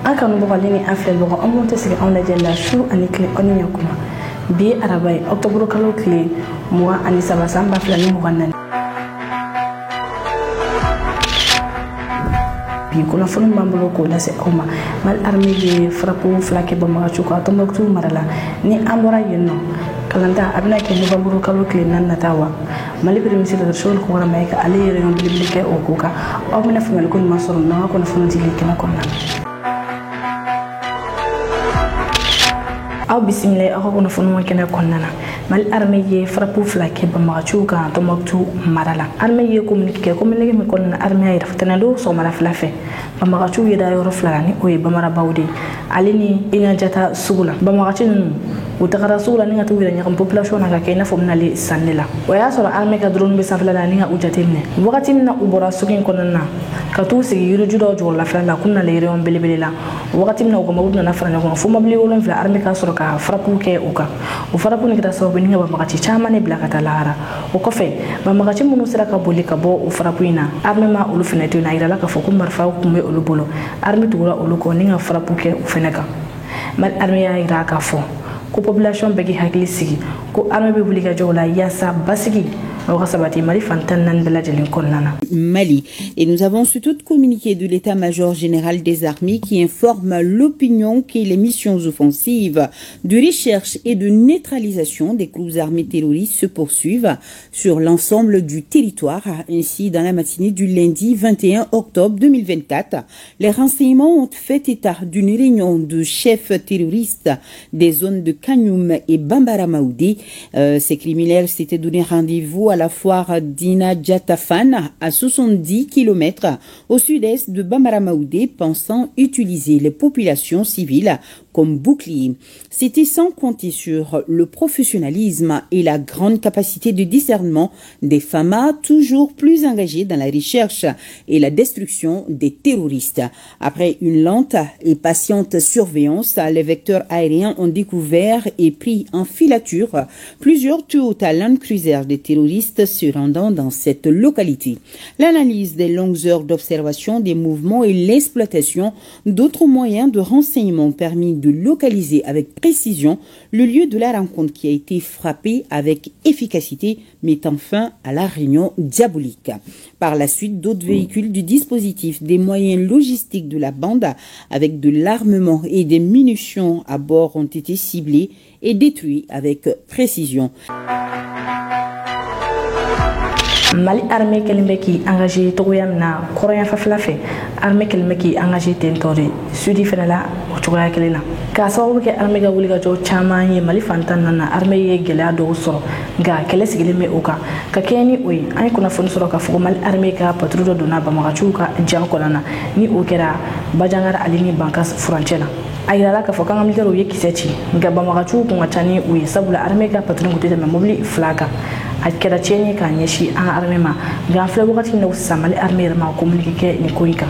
an kanu bɔgɔlen ni an filɛbagaw an minnu tɛ sigi anw lajɛ la su ani tile aw ni ɲakuma bi ye araba ye octobre kalo tile 23 san 2024 bi kunnafoni b'an bolo k'o lase aw ma Mali armée ye frappe fila kɛ Bamagacu ka Tombouctou mara la ni an bɔra yen nɔ kalanta a bɛna kɛ novembre kalo tile 4 nata wa Mali premier ministre Dr Choguel Kouamara Maïga ale ye réunion belebele kɛ o ko kan aw bɛna faamuyali ko ɲuman sɔrɔ n'an ka kunnafoni dili kɛnɛ kɔnɔna na. Aw bisimila aw ka kunnafoni kɛnɛ kɔnɔna na Mali armée ye frappe fila kɛ Bamagacu ka Tombouctou mara la armée ye communiqué min kɔnɔna armée yɛrɛ tɛnɛndo sɔgɔmada fila fɛ Bamagacu ye da yɔrɔ fila la ni o ye Bamarabaw de ale ni Ina Jata sugu la Bamagaci ninnu u tagara sugu la ni ka t'u yɛrɛ ɲagami population na ka kɛ i n'a fɔ bɛnale sanni la o y'a sɔrɔ armée ka drone bɛ sanfɛla la ni ka u jateminɛ wagati min na u bɔra sugu in kɔnɔna na ka t'u sigi yiriju dɔw jɔyɔrɔlafɛla la k'u nana réunion belebele la wagati min na u ka mobili nana fara ɲɔgɔn kan fo mobili 7 armée ka sɔrɔ ka frappe kɛ u kan o frappe ni kɛra sababu ni ka Bamagaci caman ne bila ka taa lahara o kɔfɛ Bamagaci minnu sera ka boli ka bɔ o frappe in na armée ma olu fɛnɛ to yen a yirala k'a fɔ ko marifaw tun bɛ olu bolo armée tugura olu kɔ ni ka frappe kɛ u fɛnɛ kan Mali armée y'a yira k'a fɔ ko population bɛɛ k'i hakili sigi ko armée bɛ wuli ka jɔ la yaasa basigi Mali. Et nous avons su tout communiqué de l'état-major général des armées qui informe l'opinion que les missions offensives de recherche et de neutralisation des groupes armés terroristes se poursuivent sur l'ensemble du territoire. Ainsi, dans la matinée du lundi 21 octobre 2024, les renseignements ont fait état d'une réunion de chefs terroristes des zones de Kagnoum et Bambaramaoudé. Ces criminels s'étaient donné rendez-vous à la foire d'Ina Jatafan à 70 km au sud-est de Bambaramaoudé, pensant utiliser les populations civiles comme bouclier. C'était sans compter sur le professionnalisme et la grande capacité de discernement des FAMA, toujours plus engagés dans la recherche et la destruction des terroristes. Après une lente et patiente surveillance, les vecteurs aériens ont découvert et pris en filature plusieurs Toyota Land Cruiser des terroristes se rendant dans cette localité. L'analyse des longues heures d'observation des mouvements et l'exploitation d'autres moyens de renseignement permis de localiser avec précision le lieu de la rencontre qui a été frappé avec efficacité, mettant fin à la réunion diabolique. Par la suite, d'autres véhicules du dispositif, des moyens logistiques de la bande avec de l'armement et des munitions à bord ont été ciblés et détruits avec précision. Mali armée kelime ki engagé togoya mina koroya fa fila fɛ armée kelime ki engagé tentori sudi fɛnɛ la o cogoya kelen na ka sababu kɛ armée ka wuli ka jɔ caman ye Mali fantan nana armée ye gɛlɛya dɔw sɔrɔ nka kɛlɛ sigilen bɛ o kan ka kɛ ni o ye an ye kunnafoni sɔrɔ k'a fɔ ko Mali armée ka patrouille dɔ donna Bamagacu ka jan kɔnɔna na ni o kɛra Bajangara ale ni Bankas furancɛ la a yirala k'a fɔ k'an ka militaires ye kisɛ ci nka Bamagacu kun ka ca ni o ye sabula armée ka patrouille kun tɛ tɛmɛ mobili fila kan a kɛra tiɲɛni k'a ɲɛsin an ka armée ma nka an filɛ wagati min na sisan Mali armée yɛrɛ ma communiqué kɛ nin ko in kan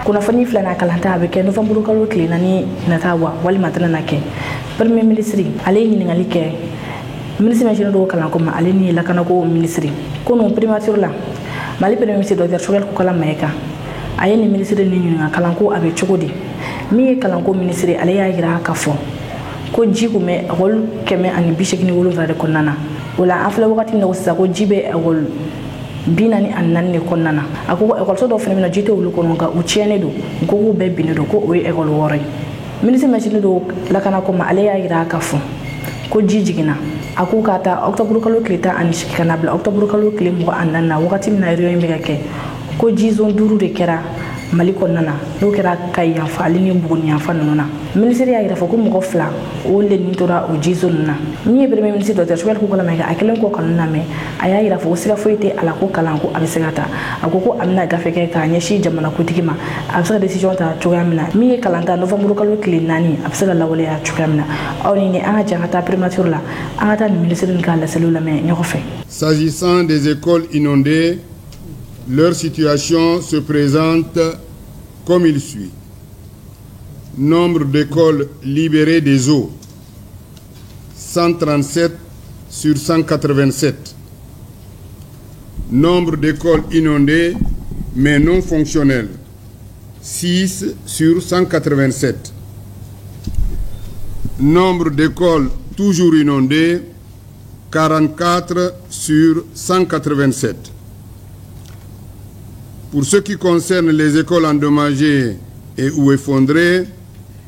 kunnafoni filanan kalanta a bɛ kɛ novembre kalo tile 4 nata wa walima tɛna kɛ premier ministre ale ye ɲininkali kɛ ministre min dɔw kalanko ma ale ni lakanako ministre ko non primature la Mali premier ministre Dr Choguel Kouamara Maïga a ye ni ministre ni ɲininka kalanko a bɛ cogo di min ye kalanko ministre ale y'a yira k'a fɔ ko ji kun bɛ école 187 de kɔnɔna na o la an filɛ wagati min na sisan ko ji bɛ école 44 de kɔnɔna na a ko école dɔw fana bɛ na ji tɛ olu kɔnɔ nka u tiɲɛnen don u ko k'u bɛɛ binnen don ko o ye école 6 ye ministre min don lakanako ma ale y'a yira k'a fɔ ko ji jiginna a ko k'a ta octobre kalo tile 18 ka na bila octobre kalo tile 24 na wagati min na réunion bɛ ka kɛ ko ji zone 5 de kɛra Mali kɔnɔna na n'o kɛra Kayanfa ale ni Buguni yanfa ninnu na ministre y'a yira fɔ ko mɔgɔ fila o le ni tora o ji zone na min ye premier ministre Dr Choguel Kouamara Maïga a kelen kɔ kanu na mɛ a y'a yira fɔ ko siga foyi tɛ a la ko kalan ko a bɛ se ka taa a ko a bɛna gafe kɛ k'a ɲɛsin jamanakutigi ma a bɛ se ka décision ta cogoya min na min ye kalan ta novembre kalo tile 4 a bɛ se ka lawaleya cogoya min na aw ni an ka jan ka taa primature la an ka taa nin ministre nin ka laseliw lamɛn ɲɔgɔn fɛ. S'agissant des écoles inondées, leur situation se présente comme il suit. Nombre d'écoles libérées des eaux, 137 sur 187. Nombre d'écoles inondées, mais non fonctionnels, 6 sur 187. Nombre d'écoles toujours inondées, 44 sur 187. Pour ce qui concerne les écoles endommagées et ou effondrées,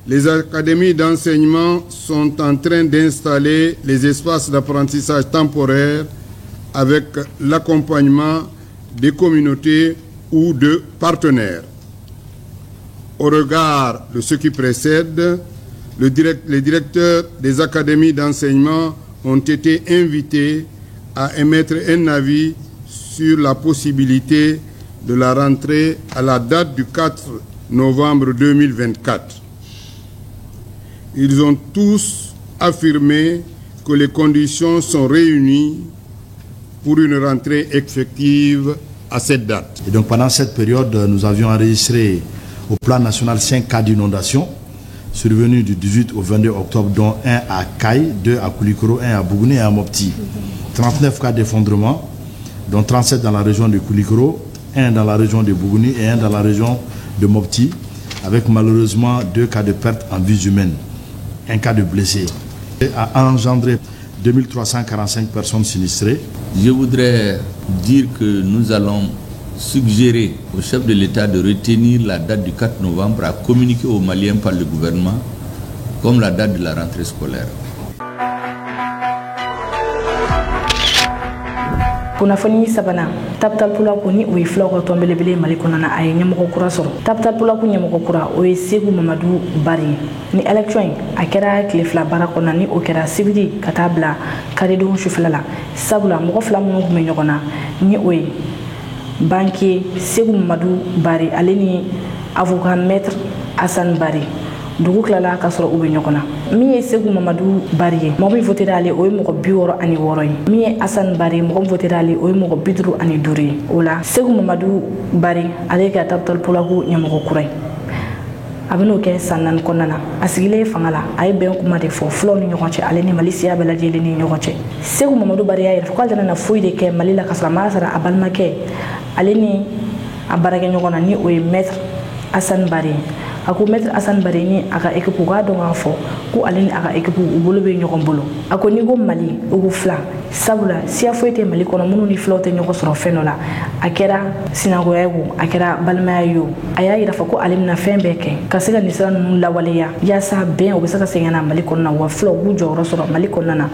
les académies d'enseignement sont en train d'installer les espaces d'apprentissage temporaires avec l'accompagnement des communautés ou de partenaires. Au regard de ce qui précède, les directeurs des académies d'enseignement ont été invités à émettre un avis sur la possibilité de la rentrée à la date du 4 novembre 2024. Ils ont tous affirmé que les conditions sont réunies pour une rentrée effective à cette date. Et donc pendant cette période, nous avions enregistré au plan national 5 cas d'inondation survenus du 18 au 22 octobre, dont 1 à Kaye, 2 à Koulikoro, 1 à Bougouni et à Mopti. 39 cas d'effondrement, dont 37 dans la région de Koulikoro, 1 dans la région de Bougouni et 1 dans la région de Mopti, avec malheureusement 2 cas de perte en vies humaines, 1 cas de blessés. Et a engendré 2345 personnes sinistrées. Je voudrais dire que nous allons suggérer au chef de l'État de retenir la date du 4 novembre à communiquer aux Maliens par le gouvernement comme la date de la rentrée scolaire. Kunnafoni sabana tabtal pula kuni o iflo ko tombele bele mali konana ay nyamko kura soro tabtal pula ku nyamko kura o Segu Mamadou Bari ni election akera klefla bara konani o kera sibidi katabla karido shuflala sabula mo fla mo ko menyokona ni o banquier Segu Mamadou Bari aleni avocat maître Hassan Bari dugu klala ka soro ube nyokona mi ye Segu Mamadou Bari mo bi voter ale o mo ko biworo ani woroy mi ye Hassan Bari mo voter ale o mo ko bidru ani duri ola Segu Mamadou Bari ale ka tabtal pulaku nyamo ko kuray abino ke sanan konana asigile fangala ay ben kuma de fo flo ni nyokoche ale ni malisia bela jeli ni nyokoche Segu Mamadou Bari ya ko dana na fuide ke malila kasra masara abalma ke ale ni abarage nyokona ni o maître Hassan Bari ako maître Hassan Bari ni aka équipe ga do ngafo ko alini aka équipe bolo be nyoko bolo ako ni go Mali o fla sabula sia foite Mali kono munu ni flotte nyoko soro fenola akera sinago yego akera balmayo aya ira fako alimna fembeke kasega ni sara nun lawaleya ya sa ben o besaka sengana Mali kono na wa flo bu joro soro Mali kono na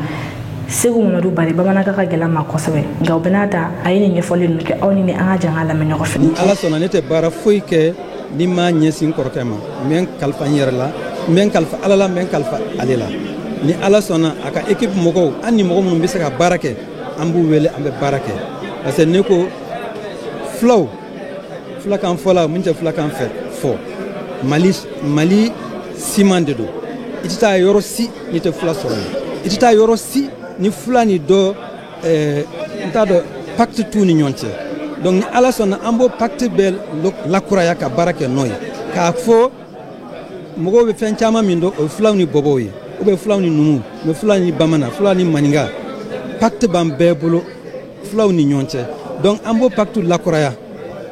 Segu Mamadou Bari bamana ka gela ma kosabe ngaw benata ayini nyefoli nuke awni ni anga jangala me nyoko fe ala sona nete bara foike ni ma nyesin korkema men kalfa nyerla men kalfa alala men kalfa alela ni ala sona aka équipe moko anni moko mun bisaka barake ambu wele ambe barake parce que neko flow flakan fola munje flakan fe fo mali simande do itita yoro si ni te fla soro itita yoro si ni fulani do ntado pacte tout ni nyonche donc ni ala sona ambo pacte bel lakuraya ka barake noy ka fo mogo be fen chama mindo o fulani boboyi o be fulani numu me fulani bamana fulani maninga pacte bambe bolo fulani nyonche donc ambo pacte lakuraya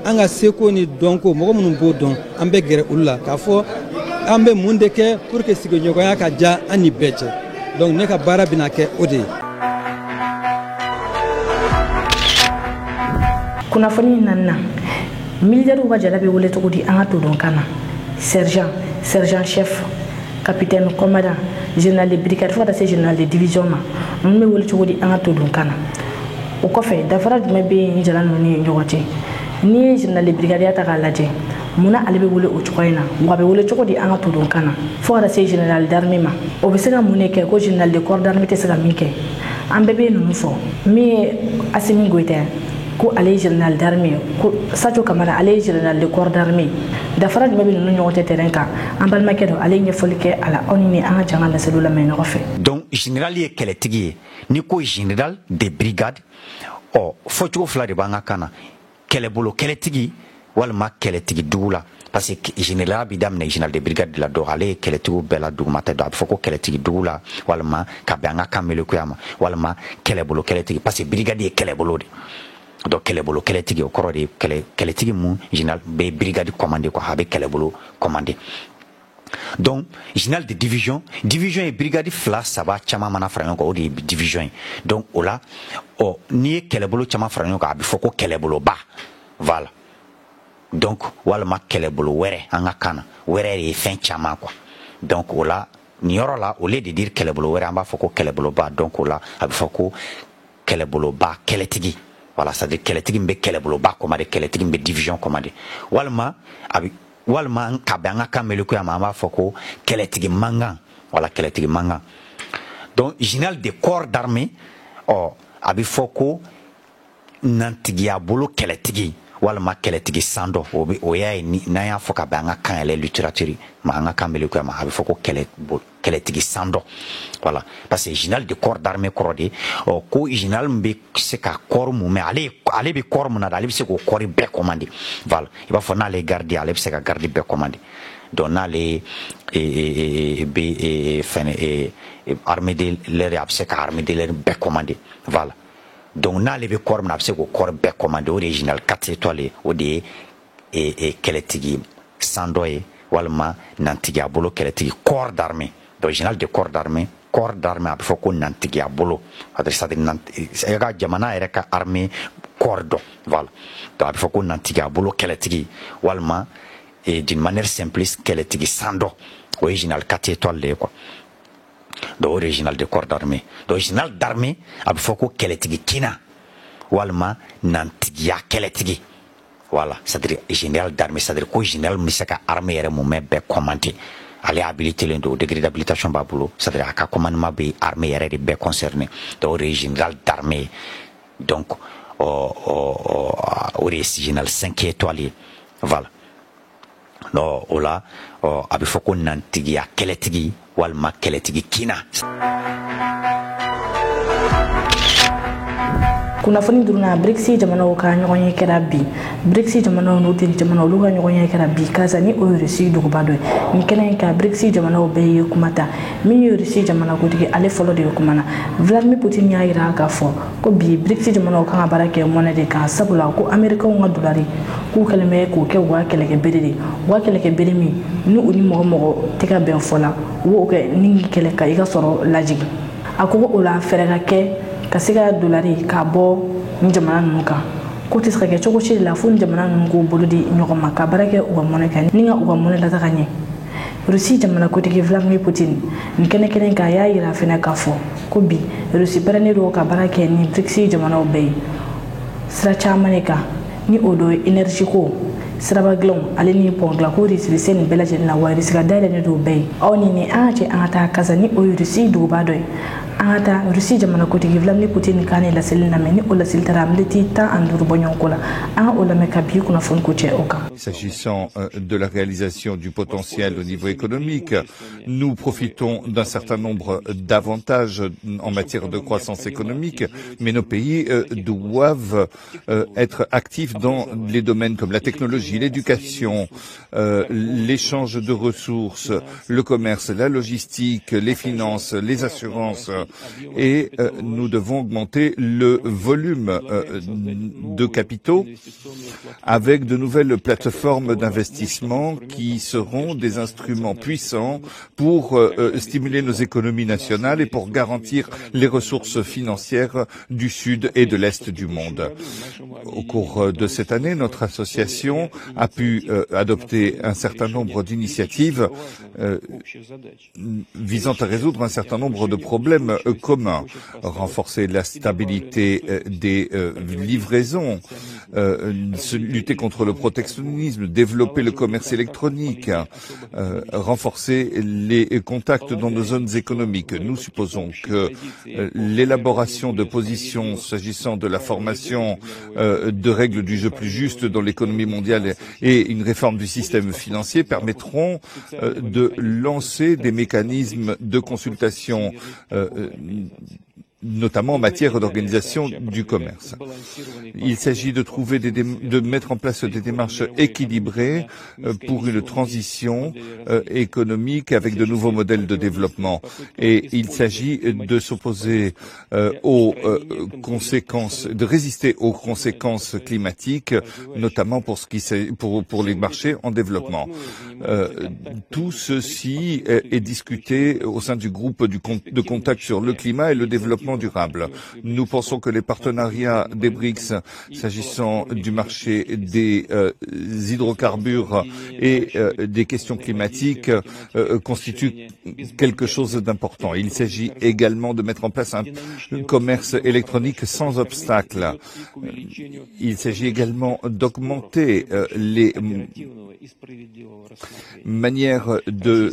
anga seko ni donc mogo munum bo don ambe gere ulla ka fo ambe mundeke pour que sigo nyoko ya ka ja ani beche donc ne ka bara binake ode kuna fani nanna militaire wa jalabe wole to di anga to don kana sergent chef capitaine commandant général de brigade fo da c'est général de division ma non me wole to di anga to don kana o ko fe da fara me be ni jalan ni nyogote ni général de brigade ya ta kalaje muna albe wole o choyna wa be wole to di anga to don kana fo da c'est général d'armée ma o be sega muneke ko général de corps d'armée te sega minke ambebe no fo mi asimi goite ko ale général d'armée ko Sadio Camara ale général de corps d'armée da faraj mabi no nyote terrain ka ambal makedo ale nyefolike ala onini anga jangala selula me no fe donc général ye keletigi ni ko général de brigade o focho fla de banga kana kelebolo keletigi walma keletigi dugula parce que général bidam ne général de brigade de la dorale keletigu bela dugumata do foko keletigi dugula walma kabanga kamelo kuyama walma kelebolo keletigi parce que brigade ye kelebolo de donc kɛlɛbolo kɛlɛtigi o kɔrɔ de kɛlɛtigi mun général bɛ brigade commandé quoi a bɛ kɛlɛbolo commandé donc général de division ye brigade 2 3 caman mana fara ɲɔgɔn kan o de ye division ye donc o la n'i ye kɛlɛbolo caman fara ɲɔgɔn kan a bɛ fɔ ko kɛlɛboloba voilà donc walima kɛlɛbolo wɛrɛ an ka kan na wɛrɛ de ye fɛn caman quoi donc o la nin yɔrɔ la au lieu de dire kɛlɛbolo wɛrɛ an b'a fɔ ko kɛlɛboloba donc o la a bɛ fɔ ko kɛlɛboloba kɛlɛtigi voilà c'est à dire kɛlɛtigi min bɛ kɛlɛboloba commandé kɛlɛtigi min bɛ division commandé walima ka bɛn an ka kan mɛlɛkuya ma an b'a fɔ ko kɛlɛtigi mankan voilà kɛlɛtigi mankan donc général de corps d'armée a bɛ fɔ ko nantigiya bolo kɛlɛtigi walima kɛlɛtigi sandɔ o y'a ye n'an y'a fɔ ka bɛn an ka kan yɛrɛ littérature ma an ka kan mɛlɛkuya ma a bɛ fɔ ko kɛlɛtigi sandɔ voilà parce que général de corps d'armée kɔrɔ de ko général min bɛ se ka corps mun mɛ ale bɛ corps mun na ale bɛ se k'o corps bɛɛ commandé voilà i b'a fɔ n'ale ye garde ale bɛ se ka garde bɛɛ commandé donc n'ale bɛ fɛn armée de l'air a bɛ se ka armée de l'air bɛɛ commandé voilà donc n'ale bɛ corps min na a bɛ se k'o corps bɛɛ commandé o de ye général 4 étoiles ye o de ye kɛlɛtigi sandɔ ye walima nantigiya bolo kɛlɛtigi corps d'armée donc général de corps d'armée a bɛ fɔ ko nantigiya bolo c'est-à-dire ka jamana yɛrɛ ka armée corps dɔn voilà donc a bɛ fɔ ko nantigiya bolo kɛlɛtigi walima d'une manière simpliste kɛlɛtigi sandɔ o ye général 4 étoiles de ye quoi donc o de ye général de corps d'armée donc général d'armée a bɛ fɔ ko kɛlɛtigi kina walima nantigiya kɛlɛtigi voilà c'est-à-dire général d'armée c'est-à-dire ko général min bɛ se ka armée yɛrɛ mun mɛ bɛɛ commandé ale habilité don degré d'habilitation b'a bolo c'est-à-dire a ka commandement bɛ armée yɛrɛ de bɛɛ concerné donc o de ye général d'armée donc o de ye général 5 étoiles ye voilà donc o la a bɛ fɔ ko nantigiya kɛlɛtigi walima kɛlɛtigi kina. kunnafoni duruna BRICS jamanaw ka ɲɔgɔn ye kɛra bi BRICS jamanaw n'o teri jamanaw olu ka ɲɔgɔn ye kɛra bi kasa ni o ye Russie duguba dɔ ye nin kɛnɛ in ka BRICS jamanaw bɛɛ ye kuma ta min ye Russie jamanakotigi ale fɔlɔ de ye kuma na Vladimir Putin y'a yira k'a fɔ ko bi BRICS jamanaw kan ka baara kɛ monnaie de kan sabula ko Américains ka dolari k'u kɛlen bɛ k'o kɛ u ka kɛlɛkɛbere de u ka kɛlɛkɛbere min ni u ni mɔgɔ tɛ ka bɛn fɔ la u b'o kɛ ni kɛlɛ ka i ka sɔrɔ lajigi a ko o la fɛɛrɛ ka kɛ ka se ka dolari ka bɔ ni jamana ninnu kan ko tɛ se ka kɛ cogo si de la fo ni jamana ninnu k'u bolo di ɲɔgɔn ma ka baara kɛ u ka monnaie kan ni ka u ka monnaie lataga ɲɛ Russie jamanakotigi Vladimir Putin nin kɛnɛ kan a y'a yira fɛnɛ k'a fɔ ko bi Russie pɛrɛnnen don ka baara kɛ ni BRICS jamanaw bɛɛ ye sira caman de kan ni o dɔ ye énergie ko siraba dilanw ale ni pont dilan ko Russie bɛ se nin bɛɛ lajɛlen na wa Russie ka dayɛlɛnnen don bɛɛ ye aw ni an ka cɛ an ka taa kasa ni o ye Russie duguba dɔ ye an ka taa Russie jamanakotigi Vladimir Putin kan ne laseli lamɛn ni o laseli taara miniti 15 bɔ ɲɔgɔn kɔ la an ka o lamɛn ka bi kunnafoni ko cɛ o kan. S'agissant de la réalisation du potentiel au niveau économique, nous profitons d'un certain nombre d'avantages en matière de croissance économique, mais nos pays doivent être actifs dans les domaines comme la technologie, l'éducation, l'échange de ressources, le commerce, la logistique, les finances, les assurances, et nous devons augmenter le volume de capitaux avec de nouvelles plateformes d'investissement qui seront des instruments puissants pour stimuler nos économies nationales et pour garantir les ressources financières du sud et de l'est du monde. Au cours de cette année, notre association a pu adopter un certain nombre d'initiatives visant à résoudre un certain nombre de problèmes communs, renforcer la stabilité des livraisons, lutter contre le protectionnisme, développer le commerce électronique, renforcer les contacts dans nos zones économiques. Nous supposons que l'élaboration de positions s'agissant de la formation de règles du jeu plus justes dans l'économie mondiale et une réforme du système financier permettront de lancer des mécanismes de consultation notamment en matière d'organisation du commerce. Il s'agit de mettre en place des démarches équilibrées pour une transition économique avec de nouveaux modèles de développement. Et il s'agit de s'opposer aux conséquences, de résister aux conséquences climatiques, notamment pour les marchés en développement. Tout ceci est discuté au sein du groupe de contact sur le climat et le développement durable. Nous pensons que les partenariats des BRICS, s'agissant du marché des hydrocarbures et des questions climatiques, constituent quelque chose d'important. Il s'agit également de mettre en place un commerce électronique sans obstacle. Il s'agit également d'augmenter les manières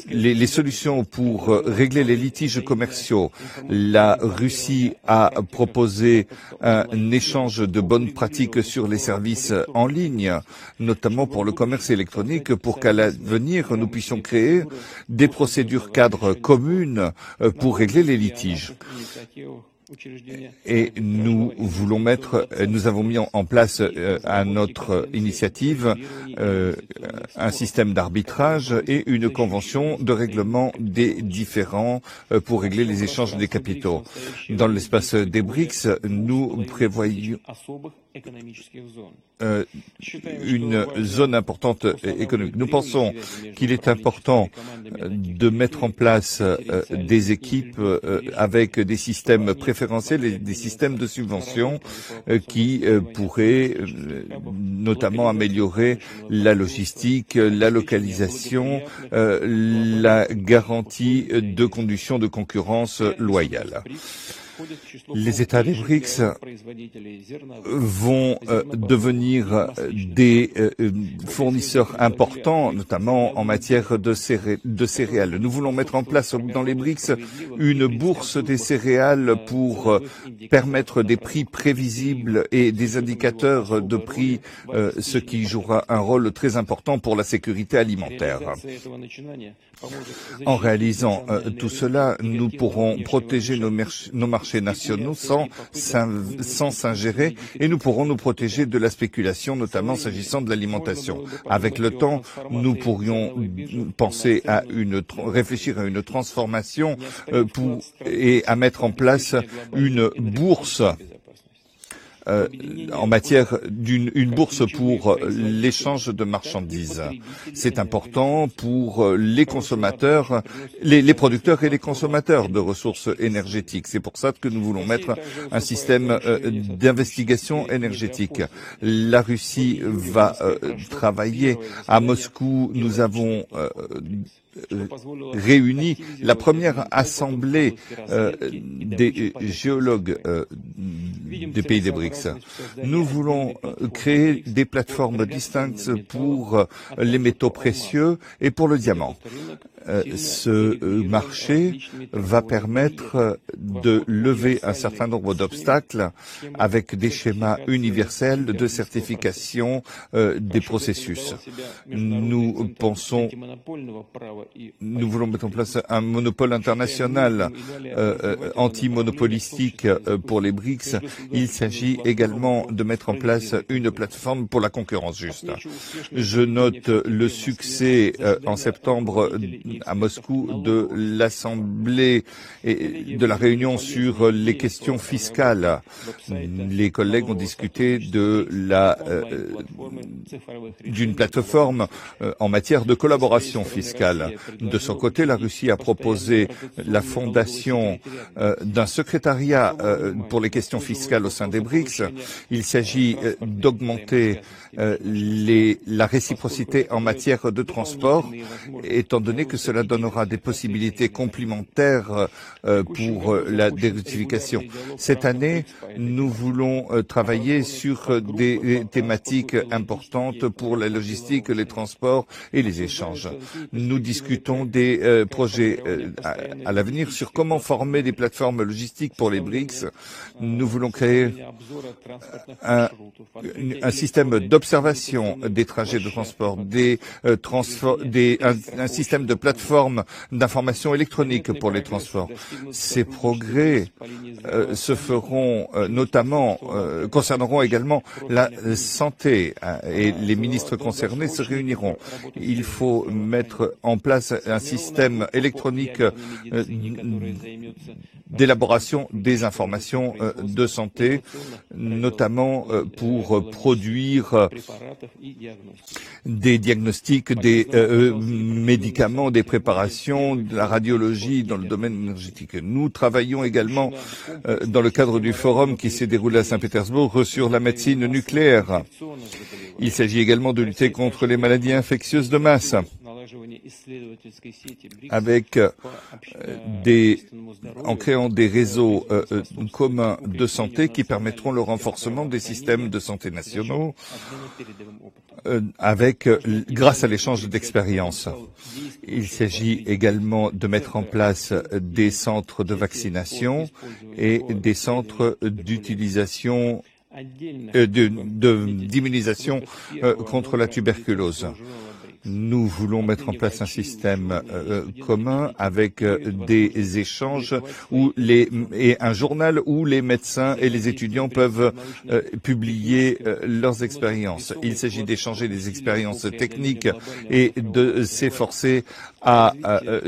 les solutions pour régler les litiges commerciaux. La Russie a proposé un échange de bonnes pratiques sur les services en ligne, notamment pour le commerce électronique, pour qu'à l'avenir nous puissions créer des procédures cadres communes pour régler les litiges. Et nous avons mis en place à notre initiative un système d'arbitrage et une convention de règlement des différends pour régler les échanges des capitaux. Dans l'espace des BRICS, nous prévoyons une zone importante économique. Nous pensons qu'il est important de mettre en place des équipes avec des systèmes préférentiels et des systèmes de subvention qui pourraient notamment améliorer la logistique, la localisation, la garantie de conditions de concurrence loyales. Les États des BRICS vont devenir des fournisseurs importants, notamment en matière de céréales. Nous voulons mettre en place dans les BRICS une bourse des céréales pour permettre des prix prévisibles et des indicateurs de prix, ce qui jouera un rôle très important pour la sécurité alimentaire. En réalisant tout cela, nous pourrons protéger nos marchés nationaux sans s'ingérer et nous pourrons nous protéger de la spéculation, notamment s'agissant de l'alimentation. Avec le temps, nous pourrions réfléchir à une transformation et à mettre en place une bourse en matière d'une bourse pour l'échange de marchandises. C'est important pour les consommateurs, les producteurs et les consommateurs de ressources énergétiques. C'est pour ça que nous voulons mettre un système d'investigation énergétique. La Russie va travailler. À Moscou, nous avons réuni la première assemblée des géologues des pays des BRICS. Nous voulons créer des plateformes distinctes pour les métaux précieux et pour le diamant. Ce marché va permettre de lever un certain nombre d'obstacles avec des schémas universels de certification des processus. Nous voulons mettre en place un monopole international anti-monopolistique pour les BRICS. Il s'agit également de mettre en place une plateforme pour la concurrence juste. Je note le succès en septembre à Moscou de l'Assemblée et de la réunion sur les questions fiscales. Les collègues ont discuté d'une plateforme en matière de collaboration fiscale. De son côté, la Russie a proposé la fondation d'un secrétariat pour les questions fiscales au sein des BRICS. Il s'agit d'augmenter la réciprocité en matière de transport, étant donné que cela donnera des possibilités complémentaires pour la désertification. Cette année, nous voulons travailler sur des thématiques importantes pour la logistique, les transports et les échanges. Nous discutons des projets à l'avenir sur comment former des plateformes logistiques pour les BRICS. Nous voulons créer un système d'observation des trajets de transport, un système de plateforme d'information électronique pour les transports. Ces progrès se feront notamment, concerneront également la santé et les ministres concernés se réuniront. Il faut mettre en place un système électronique d'élaboration des informations de santé, notamment pour produire des diagnostics, des médicaments, des préparations, de la radiologie dans le domaine énergétique. Nous travaillons également dans le cadre du forum qui s'est déroulé à Saint-Pétersbourg sur la médecine nucléaire. Il s'agit également de lutter contre les maladies infectieuses de masse, avec en créant des réseaux communs de santé qui permettront le renforcement des systèmes de santé nationaux grâce à l'échange d'expériences. Il s'agit également de mettre en place des centres de vaccination et des centres d'utilisation d'immunisation contre la tuberculose. Nous voulons mettre en place un système commun avec des échanges et un journal où les médecins et les étudiants peuvent publier leurs expériences. Il s'agit d'échanger des expériences techniques et de s'efforcer à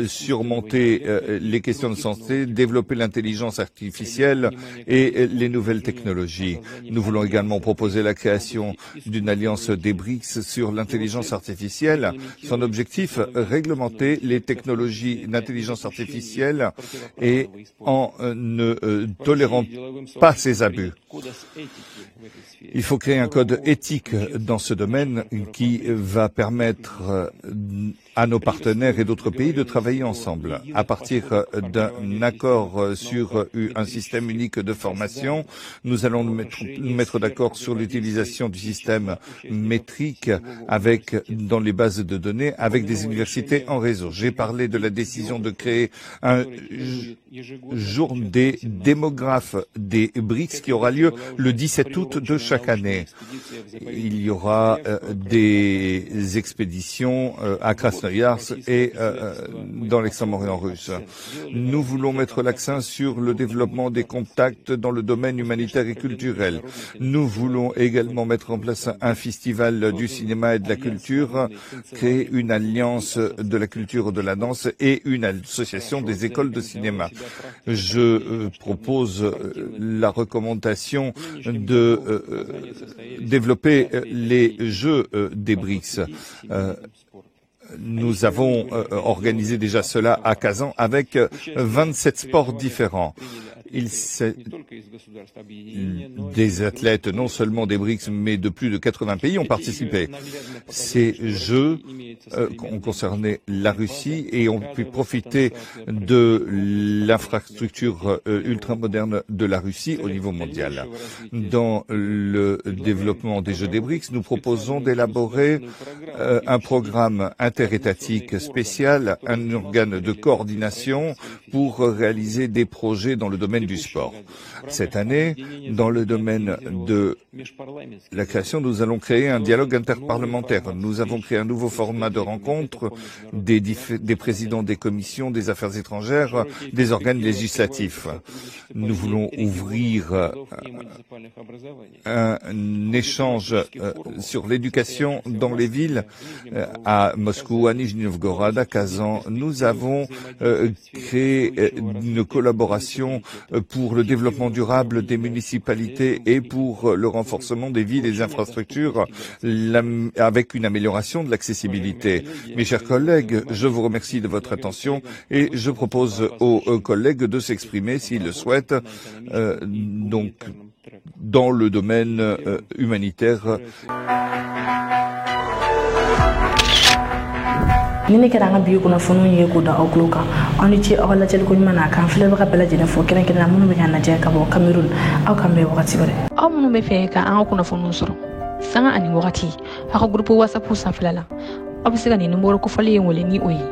surmonter les questions de santé, développer l'intelligence artificielle et les nouvelles technologies. Nous voulons également proposer la création d'une alliance des BRICS sur l'intelligence artificielle. Son objectif, réglementer les technologies d'intelligence artificielle et en ne tolérant pas ces abus. Il faut créer un code éthique dans ce domaine qui va permettre à nos partenaires et d'autres pays de travailler ensemble. À partir d'un accord sur un système unique de formation, nous allons nous mettre d'accord sur l'utilisation du système métrique dans les bases de données avec des universités en réseau. J'ai parlé de la décision de créer un jour des démographes des BRICS qui aura lieu le 17 août de chaque année. Il y aura des expéditions à Krasnoyarsk et dans l'extrême-orient russe. Nous voulons mettre l'accent sur le développement des contacts dans le domaine humanitaire et culturel. Nous voulons également mettre en place un festival du cinéma et de la culture, créer une alliance de la culture et de la danse et une association des écoles de cinéma. Je propose la recommandation de développer les jeux des BRICS. Nous avons organisé déjà cela à Kazan avec 27 sports différents. Des athlètes, non seulement des BRICS, mais de plus de 80 pays ont participé. Ces jeux ont concerné la Russie et ont pu profiter de l'infrastructure ultramoderne de la Russie au niveau mondial. Dans le développement des jeux des BRICS, nous proposons d'élaborer un programme interétatique spécial, un organe de coordination pour réaliser des projets dans le domaine du sport. Cette année, dans le domaine de la création, nous allons créer un dialogue interparlementaire. Nous avons créé un nouveau format de rencontre des présidents des commissions des affaires étrangères, des organes législatifs. Nous voulons ouvrir un échange sur l'éducation dans les villes à Moscou, à Nijni Novgorod, à Kazan. Nous avons créé une collaboration pour le développement durable des municipalités et pour le renforcement des villes et des infrastructures avec une amélioration de l'accessibilité. Mes chers collègues, je vous remercie de votre attention et je propose aux collègues de s'exprimer s'ils le souhaitent, donc dans le domaine humanitaire. Nini kɛra an ka bi kunnafoniw ye k'u da aw tulo kan aw ni ce aw ka lajɛli ko ɲuman na k'an filɛbaga bɛɛ lajɛlen fo kɛrɛnkɛrɛnnenya minnu bɛ k'an lajɛ ka bɔ Cameroun aw k'an bɛn wagati wɛrɛ. Aw minnu bɛ fɛ ka an ka kunnafoniw sɔrɔ sanga ani wagati aw ka groupe WhatsApp sanfɛla la aw bɛ se ka nin numéro kofɔlen in wele ni o ye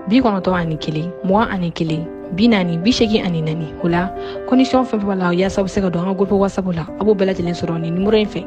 91 ani 1 21 40 84 o la condition fɛn fɛn b'a la yaasa u bɛ se ka don an ka groupe WhatsApp la a b'o bɛɛ lajɛlen sɔrɔ ni numéro in fɛ